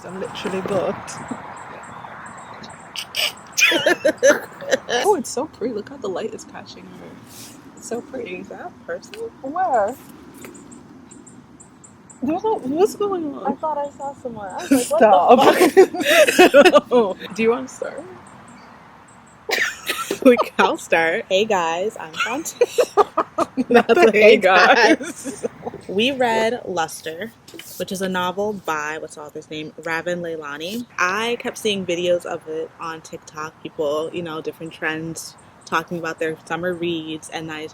booked. I'm literally booked. Oh, it's so pretty. Look how the light is catching her. It's so pretty. Is that a person? Where? What's going on? I thought I saw someone. I was like, what the fuck? Do you want to start? I'll start. Hey guys, I'm Fontaine. That's hey guys. We read Luster, which is a novel by, what's the author's name? Raven Leilani. I kept seeing videos of it on TikTok. People, different trends talking about their summer reads, and I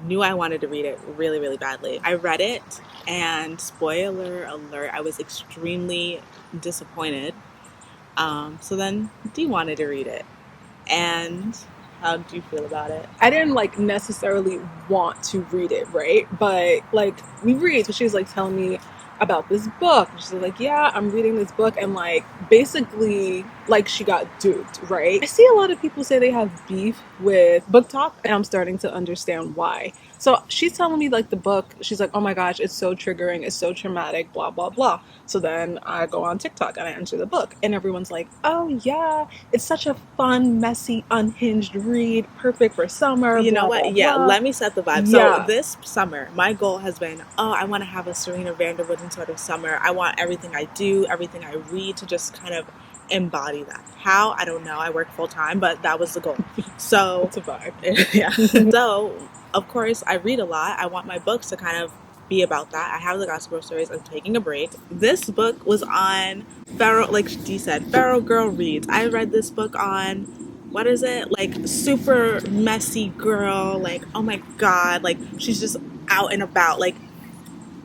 knew I wanted to read it really, really badly. I read it, and spoiler alert, I was extremely disappointed. So then Dee wanted to read it. And how do you feel about it? I didn't necessarily want to read it, right? But we read, so she was telling me about this book. She's like, yeah, I'm reading this book, and basically she got duped, right? I see a lot of people say they have beef with BookTok, and I'm starting to understand why. So she's telling me the book, she's like, oh my gosh, it's so triggering, it's so traumatic, blah blah blah. So then I go on TikTok and I enter the book, and everyone's like, oh yeah, it's such a fun, messy, unhinged read, perfect for summer. You know blah, what? blah, Yeah, blah. let me set the vibe. Yeah. So this summer, my goal has been, I want to have a Serena Vanderwooden sort of summer. I want everything I do, everything I read to just kind of embody that. How? I don't know. I work full time, but that was the goal. So It's a vibe. Yeah. So of course I read a lot. I want my books to kind of be about that. I have the Gossip Girl stories. I'm taking a break. This book was on Feral, like Dee said, Feral Girl Reads. I read this book on, what is it? Super messy girl. Oh my God. She's just out and about.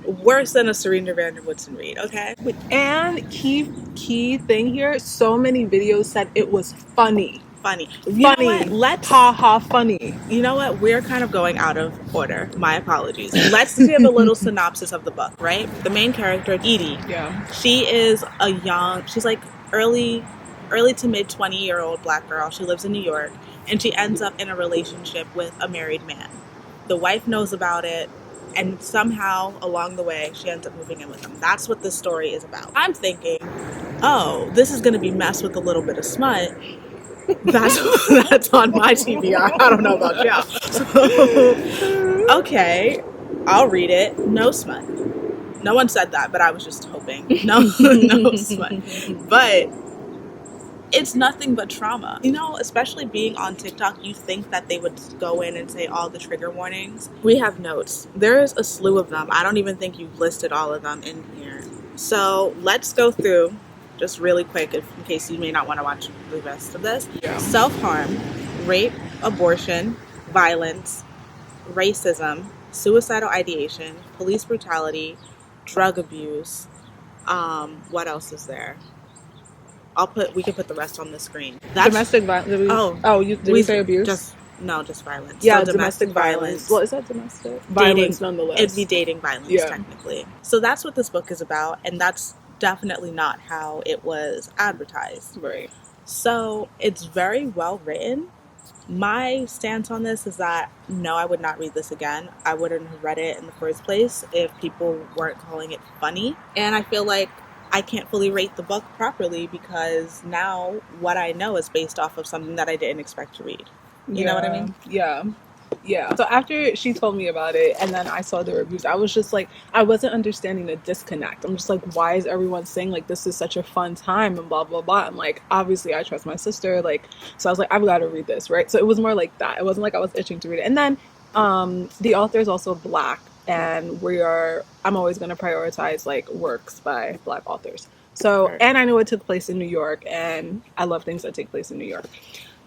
Worse than a Serena Vanderwooden read, okay? And key thing here, so many videos said it was funny. Funny. Let's ha funny. You know what? We're kind of going out of order. My apologies. Let's give a little synopsis of the book, right? The main character, Edie. Yeah. She is she's early to mid 20-year-old black girl. She lives in New York, and she ends up in a relationship with a married man. The wife knows about it, and somehow along the way she ends up moving in with him. That's what this story is about. I'm thinking, this is going to be messed with a little bit of smut. That's on my TBR. I don't know about y'all. So, okay, I'll read it. No smut. No one said that, but I was just hoping. No smut. But it's nothing but trauma. Especially being on TikTok, you think that they would go in and say all the trigger warnings. We have notes. There's a slew of them. I don't even think you've listed all of them in here. So let's go through just really quick in case you may not want to watch the rest of this. Yeah. Self-harm, rape, abortion, violence, racism, suicidal ideation, police brutality, drug abuse. What else is there? We can put the rest on the screen. That's domestic violence. Did we say abuse? Just violence. Yeah, so domestic violence. Well, is that domestic? Violence, nonetheless. It'd be dating violence, technically. So that's what this book is about, and that's definitely not how it was advertised. Right. So it's very well written. My stance on this is that no, I would not read this again. I wouldn't have read it in the first place if people weren't calling it funny. And I feel like I can't fully rate the book properly because now what I know is based off of something that I didn't expect to read. You know what I mean? Yeah. So after she told me about it and then I saw the reviews, I was just I wasn't understanding the disconnect. I'm just why is everyone saying this is such a fun time and blah, blah, blah. I'm obviously I trust my sister. So I was I've got to read this, right? So it was more like that. It wasn't I was itching to read it. And then the author is also Black, and I'm always going to prioritize works by Black authors. So, and I know it took place in New York, and I love things that take place in New York.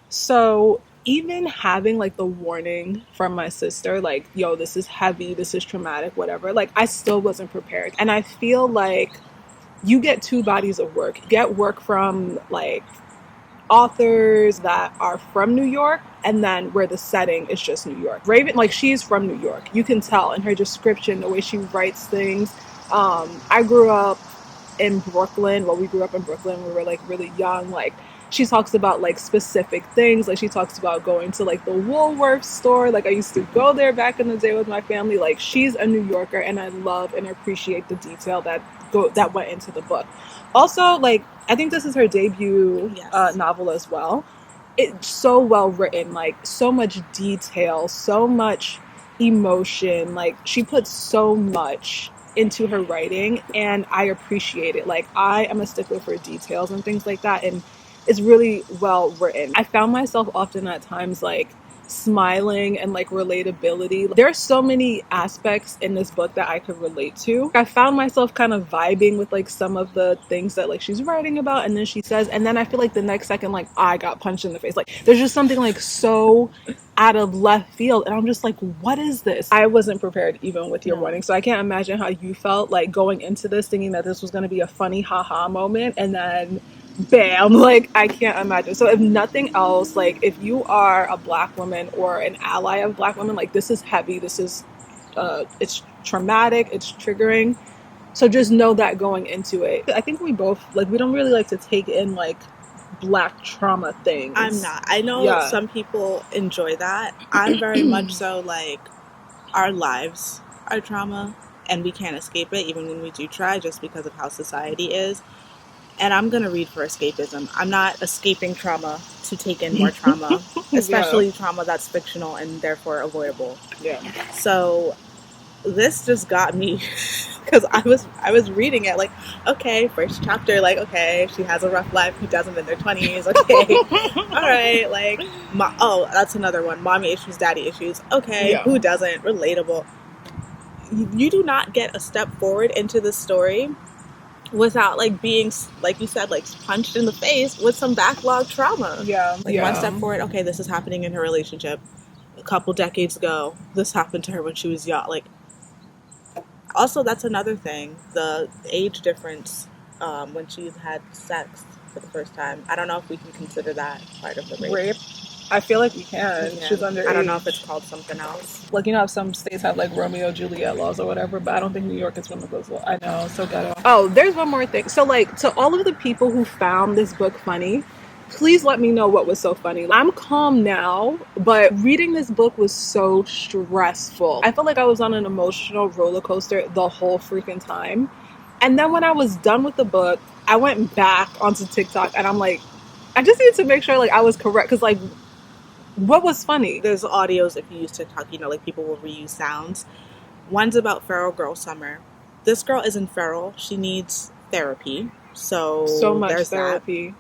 So even having the warning from my sister, yo, this is heavy, this is traumatic, whatever, I still wasn't prepared. And I feel you get two bodies of work. You get work from authors that are from New York, and then where the setting is just New York. Raven, she's from New York. You can tell in her description, the way she writes things. I grew up in Brooklyn. Well, we grew up in Brooklyn. We were really young. she talks about like specific things. Like she talks about going to like the Woolworth store. Like I used to go there back in the day with my family. Like she's a New Yorker, and I love and appreciate the detail that went into the book. Also, like I think this is her debut novel as well. It's so well written, like so much detail, so much emotion. Like she puts so much into her writing, and I appreciate it. Like I am a stickler for details and things like that, and it's really well written. I found myself often at times like smiling and like relatability. There are so many aspects in this book that I could relate to. I found myself kind of vibing with like some of the things that like she's writing about, and then she says, and then I feel like the next second like I got punched in the face. Like there's just something like so out of left field, and I'm just like, what is this? I wasn't prepared even with your warning, so I can't imagine how you felt like going into this thinking that this was going to be a funny haha moment, and then bam, like I can't imagine. So if nothing else, like if you are a Black woman or an ally of Black women, like this is heavy, this is it's traumatic, it's triggering, so just know that going into it. I think we both like, we don't really like to take in like Black trauma things. I'm not. I know some people enjoy that. I'm very much so like, our lives are trauma and we can't escape it even when we do try, just because of how society is. And I'm going to read for escapism. I'm not escaping trauma to take in more trauma, especially trauma that's fictional and therefore avoidable. Yeah. So this just got me because I was reading it like, okay, first chapter, like, okay, she has a rough life. Who doesn't in their 20s? Okay. All right. Like, oh, that's another one. Mommy issues, daddy issues. Okay. Who doesn't? Relatable. You do not get a step forward into this story without like being, like you said, like punched in the face with some backlog trauma. One step forward, okay, this is happening in her relationship. A couple decades ago, this happened to her when she was young. Like, also, that's another thing, the age difference when she had sex for the first time. I don't know if we can consider that part of the rape. I feel like we can. She's underage. I don't know if it's called something else. Like, you know, some states have like Romeo Juliet laws or whatever, but I don't think New York is one of those laws. I know, so ghetto. Oh, there's one more thing. So, like, to all of the people who found this book funny, please let me know what was so funny. I'm calm now, but reading this book was so stressful. I felt like I was on an emotional roller coaster the whole freaking time. And then when I was done with the book, I went back onto TikTok and I'm like, I just need to make sure like I was correct, because like, what was funny? There's audios if you use TikTok, you know, like people will reuse sounds. One's about Feral Girl Summer. This girl isn't feral. She needs therapy. So much there's therapy. That.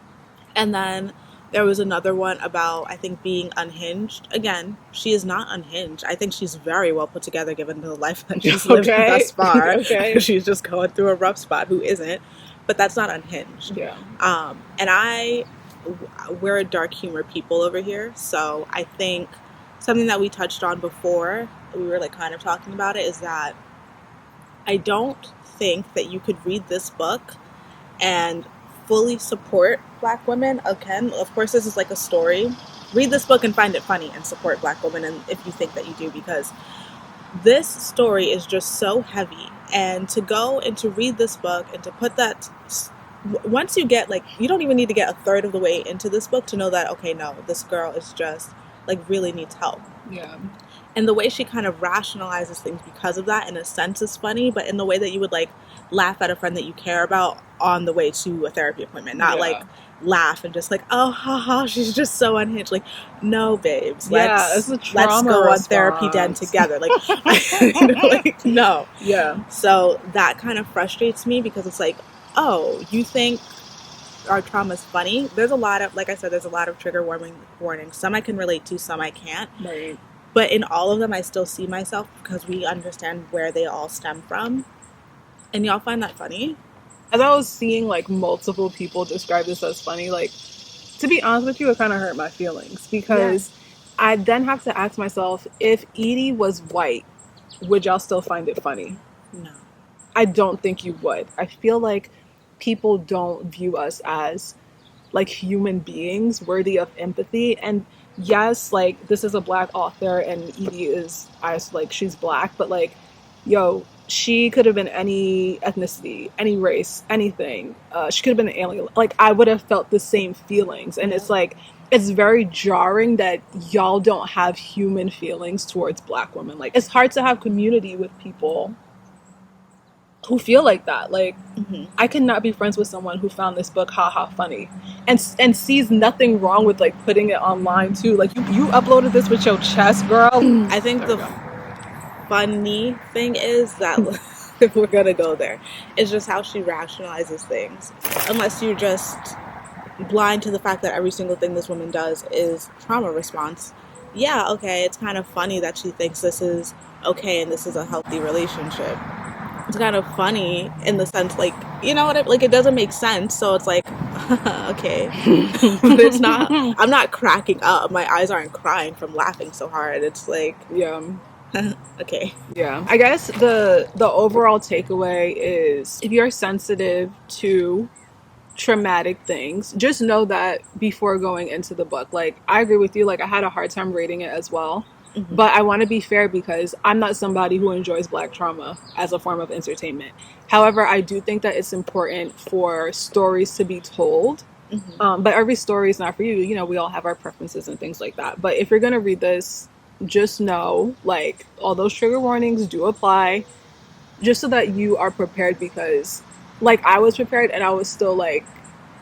And then there was another one about, I think, being unhinged. Again, she is not unhinged. I think she's very well put together given the life that she's lived thus far. She's just going through a rough spot. Who isn't? But that's not unhinged. Yeah. And we're a dark humor people over here. So I think something that we touched on before, we were like kind of talking about it, is that I don't think that you could read this book and fully support Black women. Again, of course, this is like a story. Read this book and find it funny and support Black women, and if you think that you do, because this story is just so heavy. And to go and to read this book and to put that, once you get like, you don't even need to get a third of the way into this book to know that, okay, no, this girl is just like really needs help. Yeah. And the way she kind of rationalizes things because of that, in a sense, is funny, but in the way that you would like laugh at a friend that you care about on the way to a therapy appointment, not like laugh and just like, oh, haha, she's just so unhinged. Like, no, babes, let's go on therapy den together. Like, you know, like, no. Yeah. So that kind of frustrates me, because it's like, oh, you think our trauma is funny? There's a lot of, like I said, there's a lot of trigger warnings. Some I can relate to, some I can't. Right. But in all of them, I still see myself, because we understand where they all stem from. And y'all find that funny? As I was seeing like multiple people describe this as funny, like, to be honest with you, it kind of hurt my feelings, because I then have to ask myself, if Edie was white, would y'all still find it funny? No. I don't think you would. I feel like people don't view us as like human beings worthy of empathy. And yes, like, this is a Black author and Edie is, like, she's Black, but like, yo, she could have been any ethnicity, any race, anything. She could have been an alien. Like, I would have felt the same feelings. And it's like, it's very jarring that y'all don't have human feelings towards Black women. Like, it's hard to have community with people who feel like that. Like, I cannot be friends with someone who found this book haha funny and sees nothing wrong with like putting it online too. Like, you uploaded this with your chest, girl. I think the funny thing is that if we're gonna go there, it's just how she rationalizes things. Unless you're just blind to the fact that every single thing this woman does is trauma response. Yeah, okay, it's kind of funny that she thinks this is okay and this is a healthy relationship. It's kind of funny in the sense, like, you know what, like, it doesn't make sense, so it's like, okay. But it's not, I'm not cracking up. My eyes aren't crying from laughing so hard. It's like, Yeah. okay. Yeah. I guess the overall takeaway is, if you're sensitive to traumatic things, just know that before going into the book. Like, I agree with you. Like, I had a hard time reading it as well. But I want to be fair because I'm not somebody who enjoys Black trauma as a form of entertainment. However, I do think that it's important for stories to be told. But every story is not for you. You know, we all have our preferences and things like that. But if you're going to read this, just know, like, all those trigger warnings do apply, just so that you are prepared, because, like, I was prepared and I was still, like,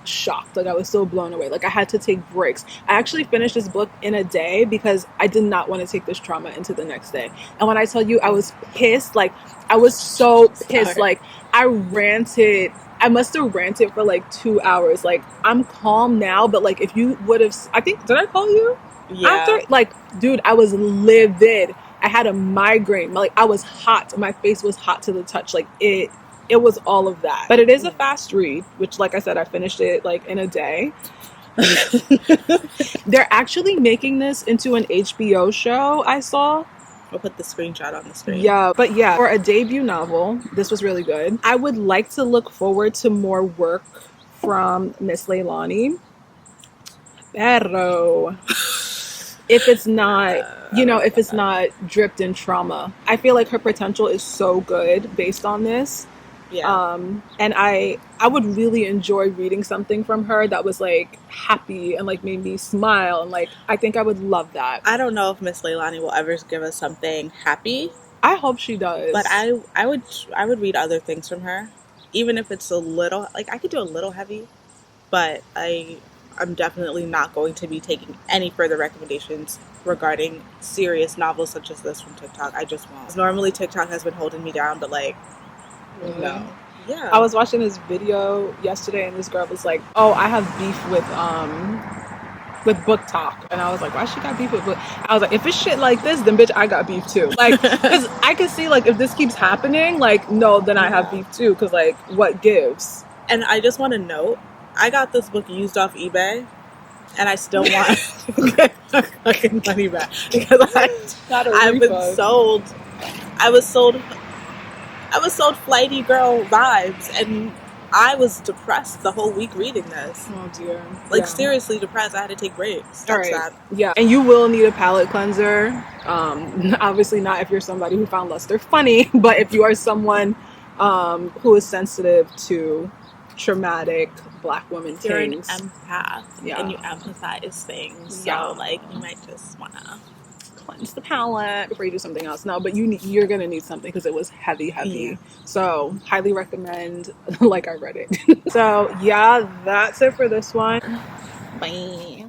shocked. Like, I was still blown away. Like, I had to take breaks. I actually finished this book in a day because I did not want to take this trauma into the next day. And when I tell you I was pissed, like, I was so pissed. Like, I ranted. I must have ranted for like 2 hours. Like, I'm calm now, but like, if you would have, I think, did I call you? Yeah. After, like, dude, I was livid. I had a migraine. Like, I was hot. My face was hot to the touch. Like, it was all of that. But it is a fast read, which, like I said, I finished it like in a day. They're actually making this into an HBO show, I saw. We'll put the screenshot on the screen. Yeah, but yeah, for a debut novel, this was really good. I would like to look forward to more work from Miss Leilani. Pero if it's not, you know, if it's not dripped in trauma, I feel like her potential is so good based on this. Yeah. And I would really enjoy reading something from her that was like happy and like made me smile, and like, I think I would love that. I don't know if Miss Leilani will ever give us something happy. I hope she does. But I would read other things from her, even if it's a little, like, I could do a little heavy, but I'm definitely not going to be taking any further recommendations regarding serious novels such as this from TikTok. I just won't. Normally TikTok has been holding me down, but like, no. Yeah. I was watching this video yesterday and this girl was like, oh, I have beef with booktok. And I was like, why she got beef with book? I was like, if it's shit like this, then bitch, I got beef too. Like, because I can see, like, if this keeps happening, like, no, then I have beef too. Because, like, what gives? And I just want to note, I got this book used off eBay, and I still want to get my fucking money back because I've been sold. I was sold flighty girl vibes, and I was depressed the whole week reading this. Oh dear. Like, seriously depressed. I had to take breaks. All right. Yeah, and you will need a palate cleanser. Obviously not if you're somebody who found Luster funny, but if you are someone who is sensitive to traumatic Black women you're things. An empath, and you empathize things. So like, you might just wanna cleanse the palate before you do something else. No, but you're gonna need something because it was heavy. Yeah. So highly recommend. Like, I read it. So yeah, that's it for this one. Bye.